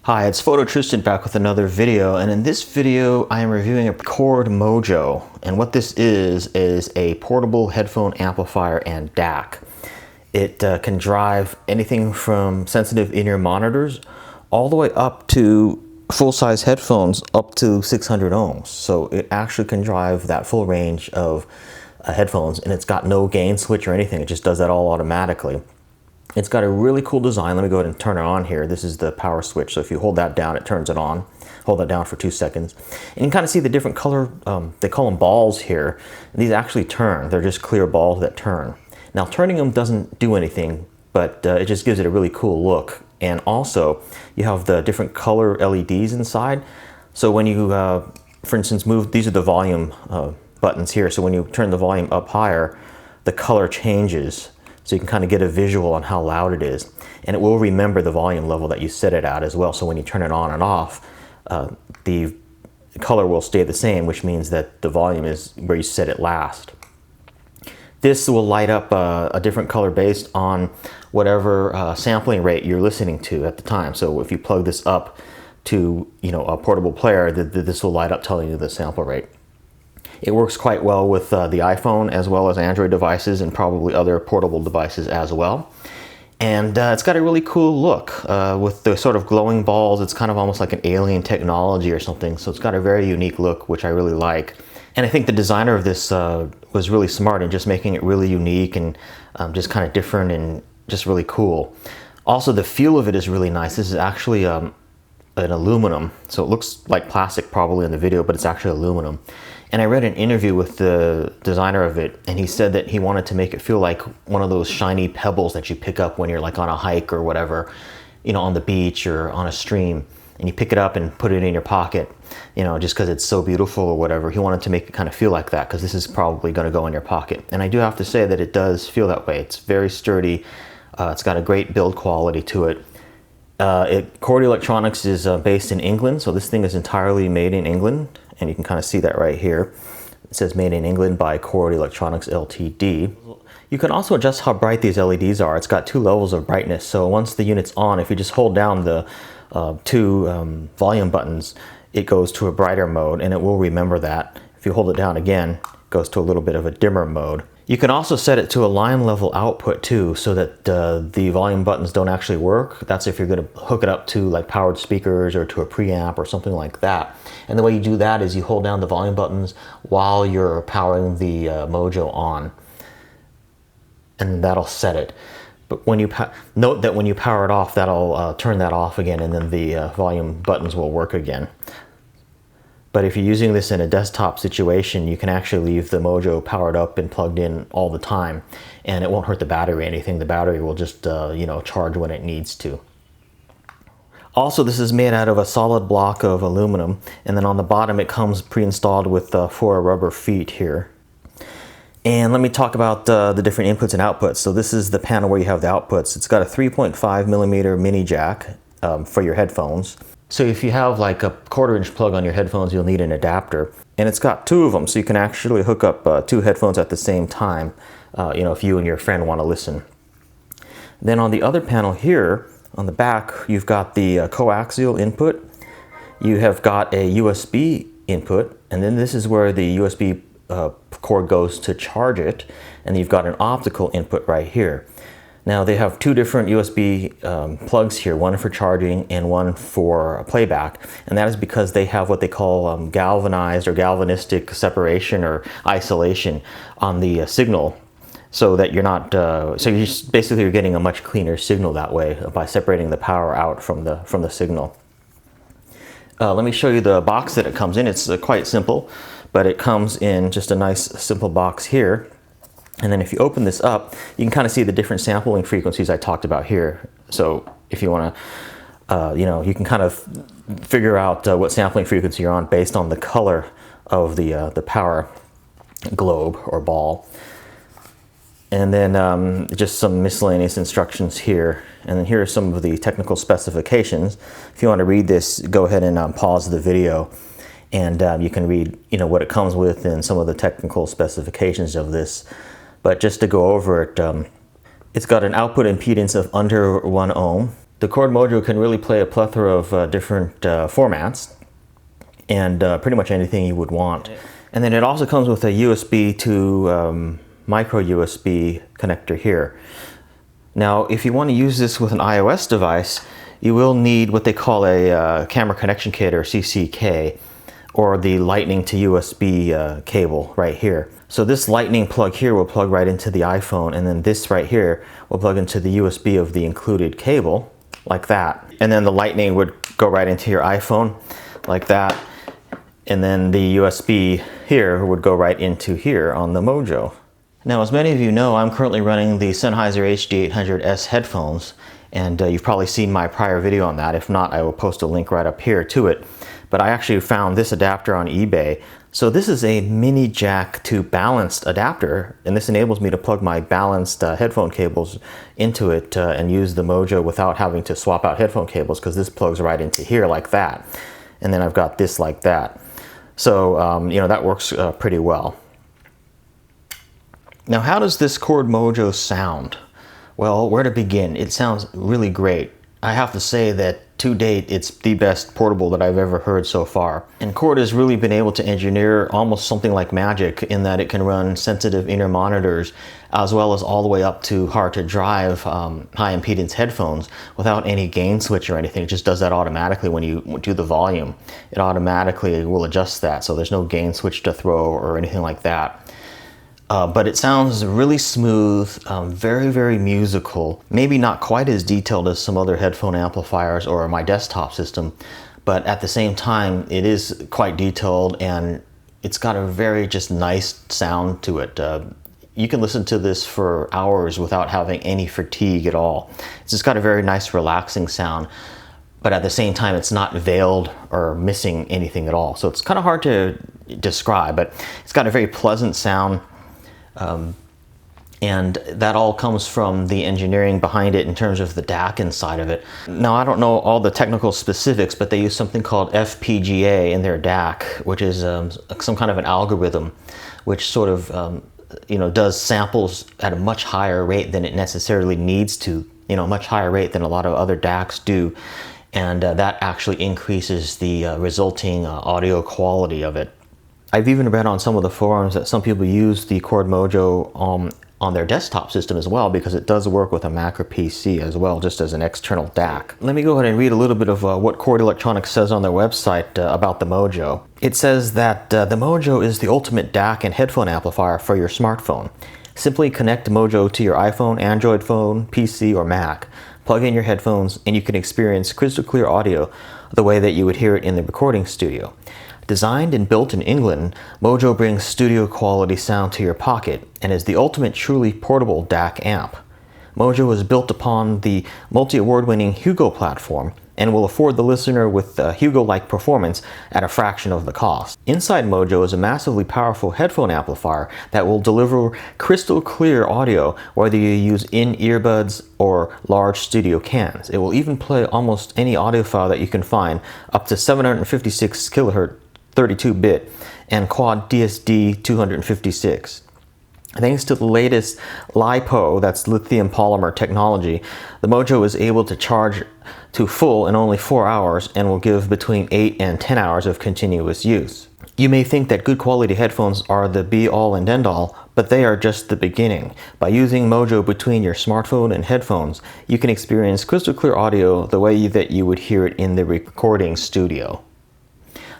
Hi, it's phototristan back with another video, and in this video I am reviewing a Chord Mojo, and what this is a portable headphone amplifier and DAC. It can drive anything from sensitive in-ear monitors all the way up to full-size headphones up to 600 ohms. So it actually can drive that full range of headphones, and it's got no gain switch or anything. It just does that all automatically. It's got a really cool design. Let me go ahead and turn it on here. This is the power switch. So if you hold that down, it turns it on. Hold that down for 2 seconds. And you can kind of see the different color, they call them balls here. These actually turn. They're just clear balls that turn. Now turning them doesn't do anything, but it just gives it a really cool look. And also you have the different color LEDs inside. So when you, for instance, move, these are the volume buttons here. So when you turn the volume up higher, the color changes. So you can kind of get a visual on how loud it is. And it will remember the volume level that you set it at as well. So when you turn it on and off, the color will stay the same, which means that the volume is where you set it last. This will light up a different color based on whatever sampling rate you're listening to at the time. So if you plug this up to a portable player, this will light up telling you the sample rate. It works quite well with the iPhone as well as Android devices and probably other portable devices as well. And it's got a really cool look with the sort of glowing balls. It's kind of almost like an alien technology or something. So it's got a very unique look, which I really like. And I think the designer of this was really smart in just making it really unique and just kind of different and just really cool. Also, the feel of it is really nice. This is actually an aluminum. So it looks like plastic probably in the video, but it's actually aluminum. And I read an interview with the designer of it, and he said that he wanted to make it feel like one of those shiny pebbles that you pick up when you're like on a hike or whatever, on the beach or on a stream, and you pick it up and put it in your pocket, just because it's so beautiful or whatever. He wanted to make it kind of feel like that, because this is probably going to go in your pocket. And I do have to say that it does feel that way. It's very sturdy. It's got a great build quality to it. Chord Electronics is based in England, so this thing is entirely made in England, and you can kind of see that right here. It says made in England by Chord Electronics Ltd. You can also adjust how bright these LEDs are. It's got 2 levels of brightness, so once the unit's on, if you just hold down the 2 volume buttons, it goes to a brighter mode, and it will remember that. If you hold it down again, it goes to a little bit of a dimmer mode. You can also set it to a line level output too, so that the volume buttons don't actually work. That's if you're going to hook it up to like powered speakers or to a preamp or something like that. And the way you do that is you hold down the volume buttons while you're powering the Mojo on, and that'll set it. But when you note that when you power it off, that'll turn that off again, and then the volume buttons will work again. But if you're using this in a desktop situation, you can actually leave the Mojo powered up and plugged in all the time, and it won't hurt the battery or anything. The battery will just, charge when it needs to. Also, this is made out of a solid block of aluminum, and then on the bottom it comes pre-installed with 4 rubber feet here. And let me talk about the different inputs and outputs. So this is the panel where you have the outputs. It's got a 3.5mm mini jack for your headphones. So if you have like a 1/4-inch plug on your headphones, you'll need an adapter. And it's got 2 of them, so you can actually hook up 2 headphones at the same time, if you and your friend want to listen. Then on the other panel here, on the back, you've got the coaxial input. You have got a USB input, and then this is where the USB cord goes to charge it. And you've got an optical input right here. Now they have 2 different USB plugs here, one for charging and one for playback, and that is because they have what they call galvanized or galvanistic separation or isolation on the signal, so that you're not, so you're just basically getting a much cleaner signal that way by separating the power out from the signal. Let me show you the box that it comes in. It's quite simple, but it comes in just a nice simple box here. And then if you open this up, you can kind of see the different sampling frequencies I talked about here. So if you want to, you can kind of figure out what sampling frequency you're on based on the color of the power globe or ball. And then just some miscellaneous instructions here. And then here are some of the technical specifications. If you want to read this, go ahead and pause the video. And you can read, what it comes with and some of the technical specifications of this. But just to go over it, it's got an output impedance of under 1 ohm. The Chord Mojo can really play a plethora of different formats and pretty much anything you would want. And then it also comes with a USB to micro USB connector here. Now, if you want to use this with an iOS device, you will need what they call a camera connection kit, or CCK, or the lightning to USB cable right here. So this lightning plug here will plug right into the iPhone, and then this right here will plug into the USB of the included cable, like that. And then the lightning would go right into your iPhone, like that. And then the USB here would go right into here on the Mojo. Now, as many of you know, I'm currently running the Sennheiser HD800S headphones, and you've probably seen my prior video on that. If not, I will post a link right up here to it. But I actually found this adapter on eBay. So this is a mini jack to balanced adapter, and this enables me to plug my balanced headphone cables into it and use the Mojo without having to swap out headphone cables, because this plugs right into here like that. And then I've got this like that. So, you know, that works pretty well. Now, how does this Chord Mojo sound? Well, where to begin? It sounds really great. I have to say that to date, it's the best portable that I've ever heard so far. And Chord has really been able to engineer almost something like magic, in that it can run sensitive inner monitors as well as all the way up to hard to drive high impedance headphones without any gain switch or anything. It just does that automatically when you do the volume. It automatically will adjust that, so there's no gain switch to throw or anything like that. But it sounds really smooth, very, very musical. Maybe not quite as detailed as some other headphone amplifiers or my desktop system, but at the same time, it is quite detailed, and it's got a very just nice sound to it. You can listen to this for hours without having any fatigue at all. It's just got a very nice, relaxing sound, but at the same time, it's not veiled or missing anything at all. So it's kind of hard to describe, but it's got a very pleasant sound. And that all comes from the engineering behind it in terms of the DAC inside of it. Now, I don't know all the technical specifics, but they use something called FPGA in their DAC, which is some kind of an algorithm which sort of you know, does samples at a much higher rate than it necessarily needs to, you know, much higher rate than a lot of other DACs do. And that actually increases the resulting audio quality of it. I've even read on some of the forums that some people use the Chord Mojo on their desktop system as well, because it does work with a Mac or PC as well, just as an external DAC. Let me go ahead and read a little bit of what Chord Electronics says on their website about the Mojo. It says that the Mojo is the ultimate DAC and headphone amplifier for your smartphone. Simply connect Mojo to your iPhone, Android phone, PC, or Mac. Plug in your headphones, and you can experience crystal clear audio the way that you would hear it in the recording studio. Designed and built in England, Mojo brings studio quality sound to your pocket and is the ultimate truly portable DAC amp. Mojo is built upon the multi-award winning Hugo platform and will afford the listener with Hugo-like performance at a fraction of the cost. Inside Mojo is a massively powerful headphone amplifier that will deliver crystal clear audio whether you use in-earbuds or large studio cans. It will even play almost any audio file that you can find, up to 756 kHz 32-bit and quad DSD 256. Thanks to the latest LiPo, that's lithium polymer technology, the Mojo is able to charge to full in only 4 hours and will give between 8 and 10 hours of continuous use. You may think that good quality headphones are the be-all and end-all, but they are just the beginning. By using Mojo between your smartphone and headphones, you can experience crystal clear audio the way that you would hear it in the recording studio.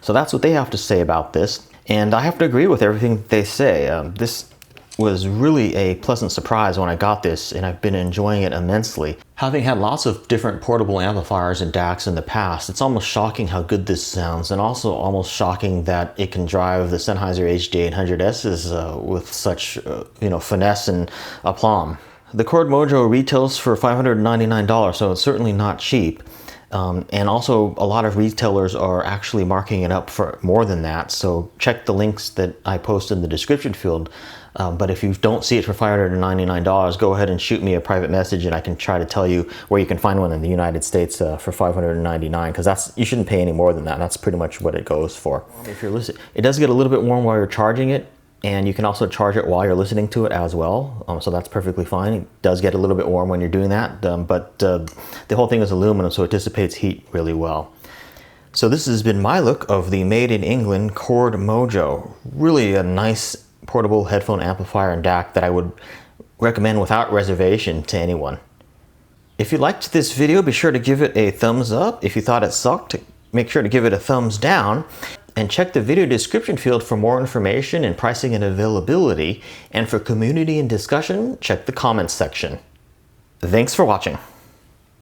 So that's what they have to say about this, and I have to agree with everything they say. This was really a pleasant surprise when I got this, and I've been enjoying it immensely. Having had lots of different portable amplifiers and DACs in the past, it's almost shocking how good this sounds, and also almost shocking that it can drive the Sennheiser HD800Ss with such you know, finesse and aplomb. The Chord Mojo retails for $599, so it's certainly not cheap. And also a lot of retailers are actually marking it up for more than that, so check the links that I post in the description field. But if you don't see it for $599, go ahead and shoot me a private message and I can try to tell you where you can find one in the United States for $599, because you shouldn't pay any more than that. That's pretty much what it goes for. If you're listening, it does get a little bit warm while you're charging it, and you can also charge it while you're listening to it as well. So that's perfectly fine. It does get a little bit warm when you're doing that, but the whole thing is aluminum, so it dissipates heat really well. So this has been my look of the Made in England Chord Mojo. Really a nice portable headphone amplifier and DAC that I would recommend without reservation to anyone. If you liked this video, be sure to give it a thumbs up. If you thought it sucked, make sure to give it a thumbs down. And check the video description field for more information and pricing and availability. And for community and discussion, check the comments section. Thanks for watching.